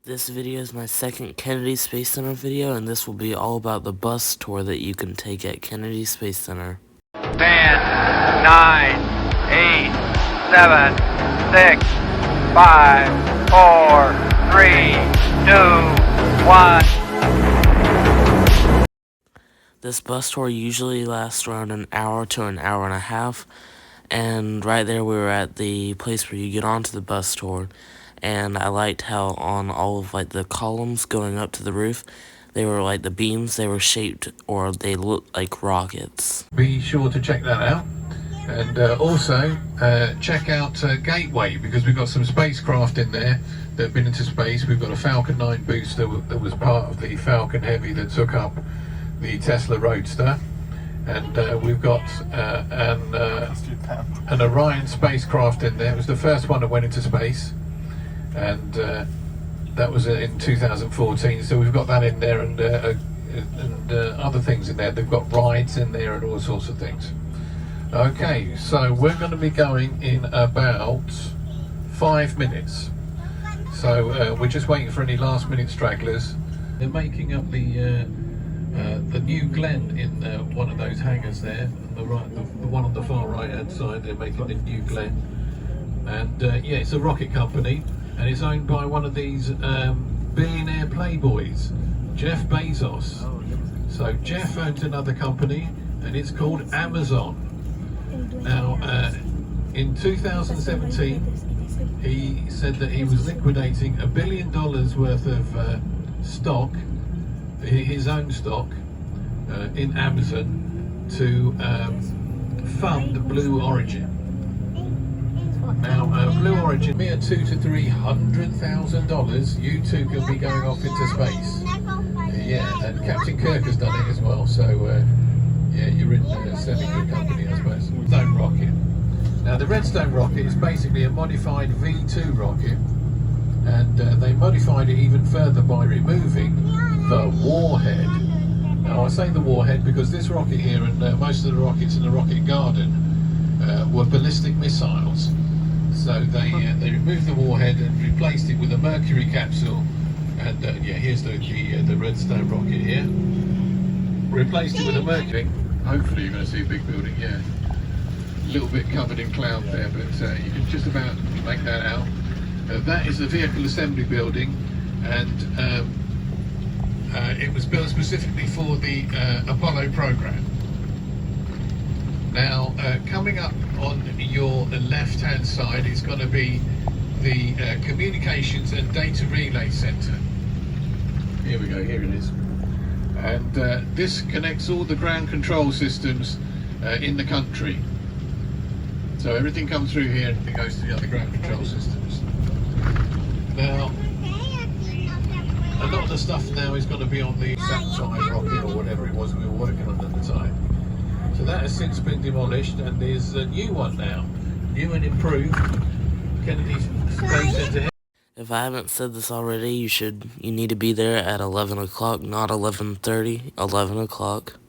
This video is my second Kennedy Space Center video, and this will be all about the bus tour that you can take at Kennedy Space Center. 10, 9, 8, 7, 6, 5, 4, 3, 2, 1. This bus tour usually lasts around an hour to an hour and a half, and right there we were at the place where you get onto the bus tour. And I liked how on all of the columns going up to the roof, they were like the beams, they were shaped or they looked like rockets. Be sure to check that out, and also check out Gateway, because we've got some spacecraft in there that have been into space. We've got a Falcon 9 booster that was part of the Falcon Heavy that took up the Tesla Roadster, and we've got an Orion spacecraft in there. It was the first one that went into space, and that was in 2014, so we've got that in there, and other things in there. They've got rides in there and all sorts of things. Okay, so we're going to be going in about 5 minutes, so we're just waiting for any last minute stragglers. They're making up the New Glenn in one of those hangars there, on the right, the one on the far right hand side. They're making the New Glenn, and yeah, it's a rocket company, and it's owned by one of these billionaire playboys, Jeff Bezos. So Jeff owns another company, and it's called Amazon. Now, in 2017, he said that he was liquidating $1 billion worth of stock, his own stock, in Amazon to fund Blue Origin. Now, Blue Origin, mere $200,000 to $300,000, you two could be going off into space. Yeah, and Captain Kirk has done it as well, so yeah, you're in a semi-good company, I suppose. Redstone rocket. Now, the Redstone rocket is basically a modified V2 rocket, and they modified it even further by removing the warhead. Now, I say the warhead because this rocket here and most of the rockets in the rocket garden were ballistic missiles. So they removed the warhead and replaced it with a Mercury capsule, and yeah, here's the Redstone rocket here. Replaced it with a Mercury. Hopefully you're going to see a big building, yeah. A little bit covered in cloud there, but you can just about make that out. That is the vehicle assembly building, and it was built specifically for the Apollo program. Now, coming up on your left-hand side is going to be the Communications and Data Relay Centre. Here we go, here it is. And this connects all the ground control systems in the country. So everything comes through here and it goes to the other ground control systems. Now, a lot of the stuff now is going to be on the Saturn rocket or whatever it was we were working on at the time. So that has since been demolished, and there's a new one now, new and improved Kennedy Space Center. If I haven't said this already, you need to be there at 11 o'clock, not 11:30, 11 o'clock.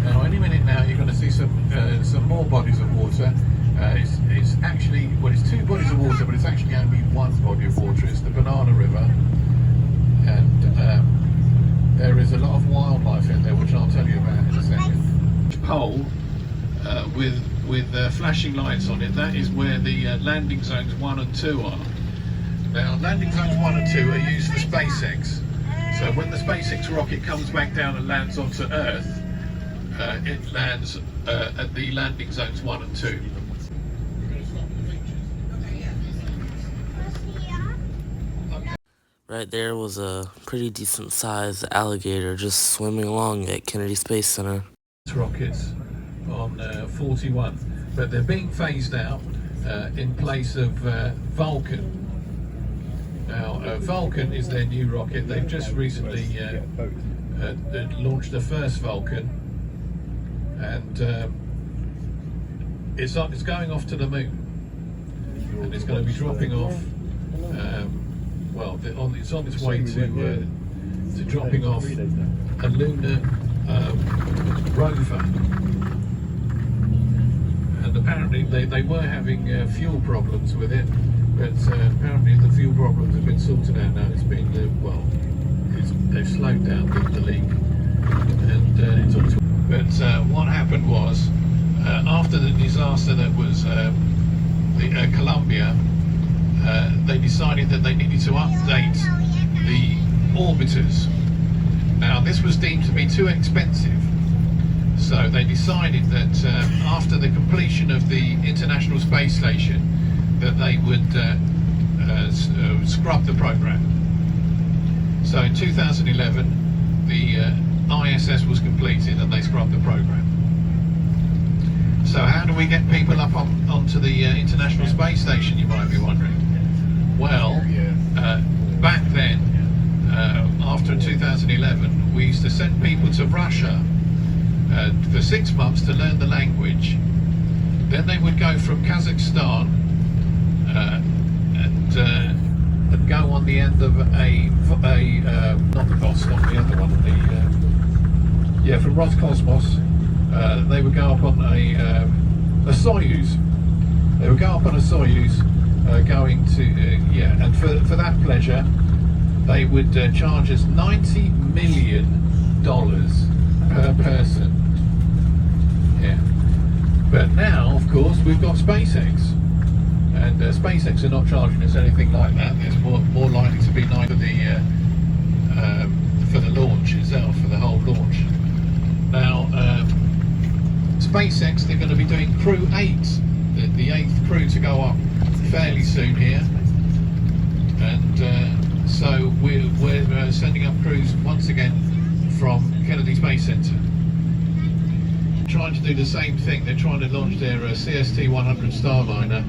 Now, any minute now, you're going to see some more bodies of water. It's actually, well, it's two bodies of water, but it's actually going to be one body of water. It's the Banana River, and there is a lot of wildlife in there, which I'll tell you about in a second. Pole with flashing lights on it, that is where the landing zones 1 and 2 are. Now, landing zones 1 and 2 are used for SpaceX. So when the SpaceX rocket comes back down and lands onto Earth, it lands at the landing zones 1 and 2. Right there was a pretty decent sized alligator just swimming along at Kennedy Space Center. Rockets on 41, but they're being phased out in place of Vulcan. Now, Vulcan is their new rocket. They've just recently launched the first Vulcan, and it's going off to the moon, and it's going to be dropping off. Well, it's on its way to dropping off a lunar rover. apparently they were having fuel problems with it, but apparently the fuel problems have been sorted out now. It's been they've slowed down the leak, and it took. But what happened was after the disaster that was Columbia, they decided that they needed to update the orbiters. Now this was deemed to be too expensive, so they decided that after the completion of the International Space Station, that they would scrub the program. So in 2011, the ISS was completed and they scrubbed the program. So how do we get people up onto the International Space Station, you might be wondering? Well, back then, after 2011, we used to send people to Russia for 6 months to learn the language. Then they would go from Kazakhstan and go on the end of not the Vostok, the other one, from Roscosmos. They would go up on a Soyuz. They would go up on a Soyuz, going to and for that pleasure, they would charge us $90 million per person. Yeah. But now, of course, we've got SpaceX, and SpaceX are not charging us anything like that. There's more likely to be neither for the launch itself, for the whole launch. Now, SpaceX, they're going to be doing Crew 8, the 8th crew to go up fairly soon here, and so we're sending up crews once again from Kennedy Space Center. Trying to do the same thing. They're trying to launch their CST-100 Starliner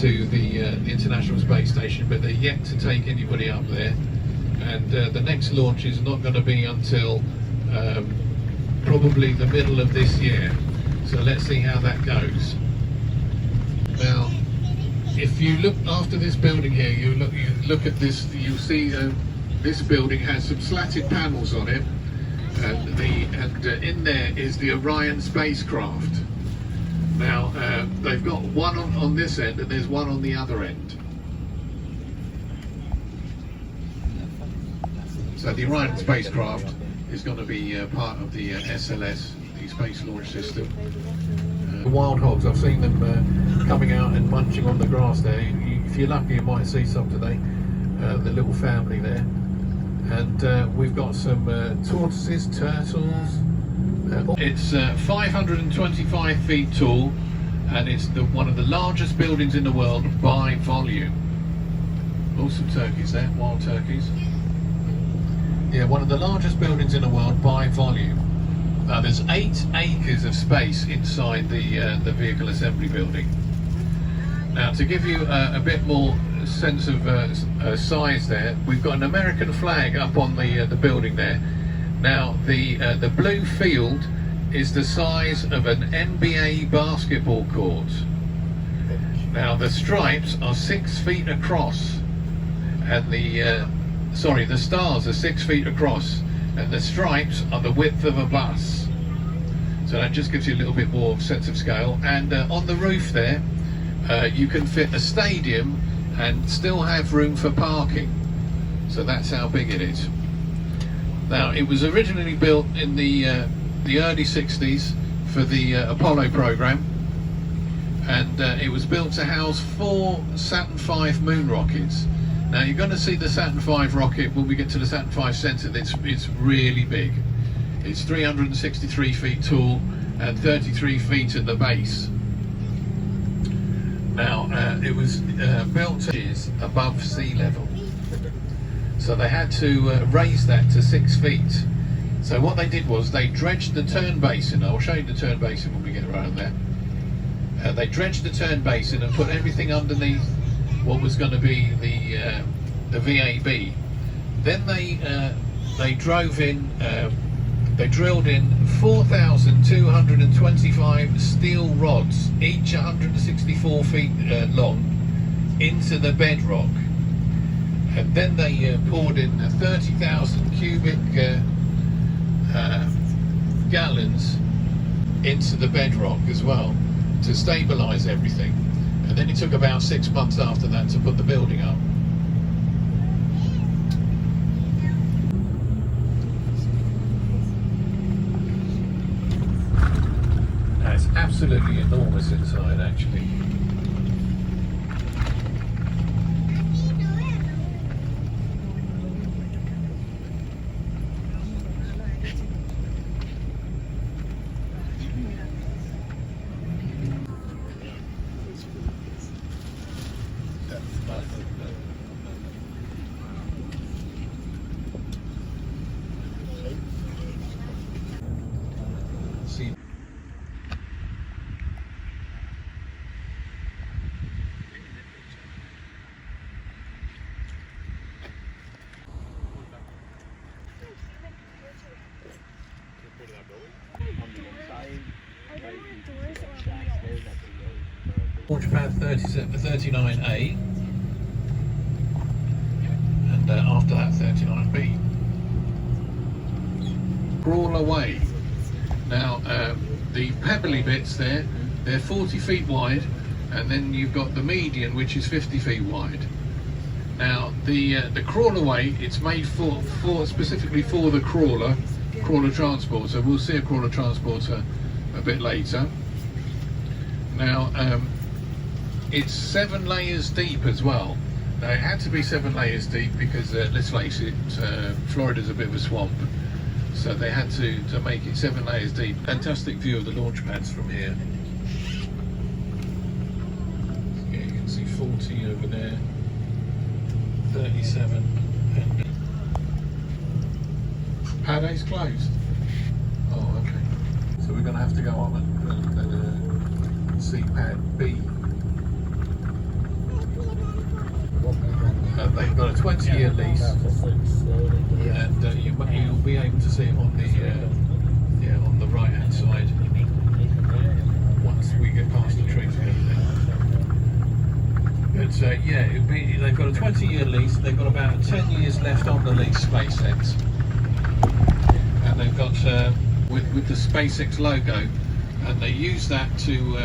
to the International Space Station, but they're yet to take anybody up there, and the next launch is not going to be until probably the middle of this year. So let's see how that goes. Now, if you look after this building here, you look at this, you'll see this building has some slatted panels on it, and in there is the Orion spacecraft. Now they've got one on this end and there's one on the other end. So the Orion spacecraft is going to be part of the SLS, the Space Launch System. The wild hogs, I've seen them coming out and munching on the grass there. If you're lucky, you might see some today. The little family there. And we've got some tortoises, turtles. It's 525 feet tall, and it's one of the largest buildings in the world by volume. Awesome turkeys there, wild turkeys. Yeah, one of the largest buildings in the world by volume. There's 8 acres of space inside the vehicle assembly building. Now, to give you a bit more sense of size there, we've got an American flag up on the building there. Now, the blue field is the size of an NBA basketball court. Now, the stripes are 6 feet across, and the stars are 6 feet across, and the stripes are the width of a bus. So that just gives you a little bit more sense of scale. And on the roof there, you can fit a stadium and still have room for parking. So that's how big it is. Now, it was originally built in the early 60s for the Apollo program, and it was built to house 4 Saturn V moon rockets. Now, you're going to see the Saturn V rocket when we get to the Saturn V center. It's really big. It's 363 feet tall and 33 feet at the base. Now, it was built above sea level, so they had to raise that to 6 feet. So what they did was they dredged the turn basin. I'll show you the turn basin when we get around there. They dredged the turn basin and put everything underneath what was going to be the VAB. Then they drove in. They drilled in 4,225 steel rods, each 164 feet long, into the bedrock. And then they poured in 30,000 cubic gallons into the bedrock as well, to stabilise everything, and then it took about 6 months after that to put the building up. Now, it's absolutely enormous inside, actually. See. Launch pad 39A, and after that 39B. Crawl away. Now the pebbly bits there, they're 40 feet wide, and then you've got the median, which is 50 feet wide. Now the crawl away, it's made for specifically for the crawler transporter. We'll see a crawler transporter a bit later. Now it's 7 layers deep as well. Now it had to be 7 layers deep because let's face it, Florida's a bit of a swamp, so they had to make it 7 layers deep. Fantastic view of the launch pads from here. Yeah, you can see 40 over there, 37, and pad A's closed. Oh, okay. So we're going to have to go on and see pad B. They've got a 20-year lease, and you'll be able to see it on the right-hand side once we get past the trees and everything. But yeah, they've got a 20-year lease. They've got about 10 years left on the lease, SpaceX, and they've got with the SpaceX logo, and they use that to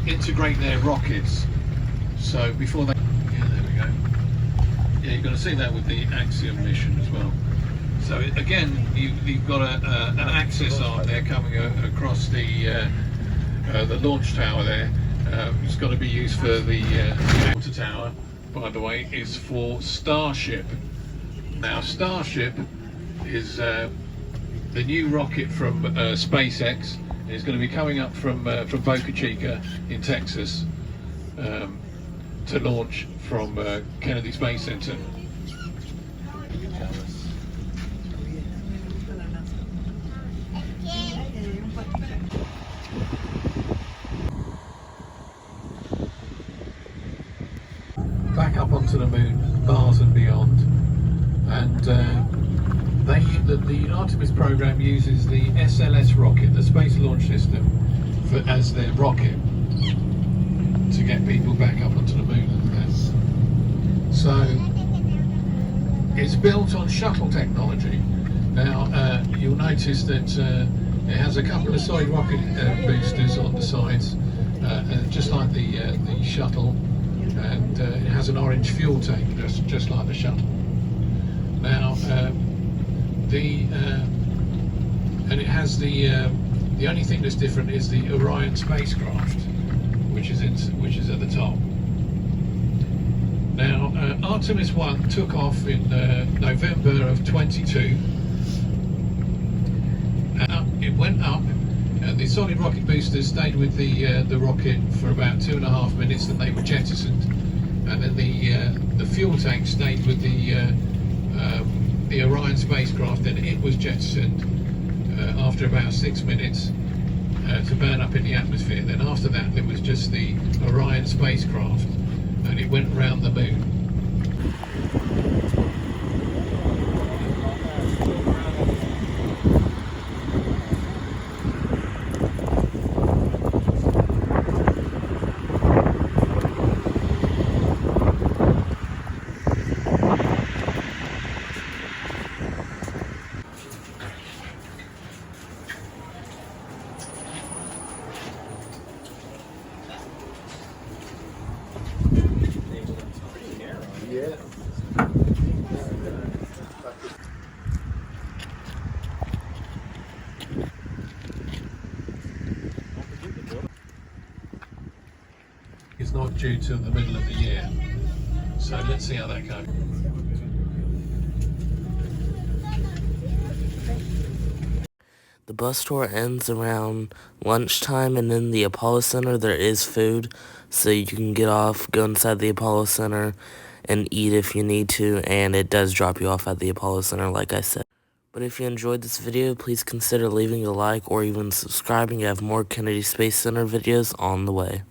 integrate their rockets. So before they, there we go. Yeah, you're going to see that with the Axiom mission as well. So again, you've got an access arm there coming across the launch tower there. It's got to be used for the water tower, by the way, is for Starship. Now Starship is the new rocket from SpaceX. It's going to be coming up from Boca Chica in Texas to launch from Kennedy Space Center. Back up onto the moon, Mars and beyond, and the Artemis program uses the SLS rocket, the Space Launch System, as their rocket to get people back up onto the moon. So it's built on shuttle technology. Now you'll notice that it has a couple of side rocket boosters on the sides, just like the shuttle, and it has an orange fuel tank, just like the shuttle. Now and it has the only thing that's different is the Orion spacecraft, which is at the top. Now Artemis 1 took off in November of 22. It went up, and the solid rocket boosters stayed with the rocket for about 2.5 minutes, and they were jettisoned. And then the fuel tank stayed with the Orion spacecraft, and it was jettisoned after about 6 minutes to burn up in the atmosphere. Then after that, there was just the Orion spacecraft, and it went around the moon. It's not due till the middle of the year, so let's see how that goes. The bus tour ends around lunchtime, and in the Apollo Center there is food, so you can get off, go inside the Apollo Center, and eat if you need to, and it does drop you off at the Apollo Center, like I said. But if you enjoyed this video, please consider leaving a like or even subscribing. I have more Kennedy Space Center videos on the way.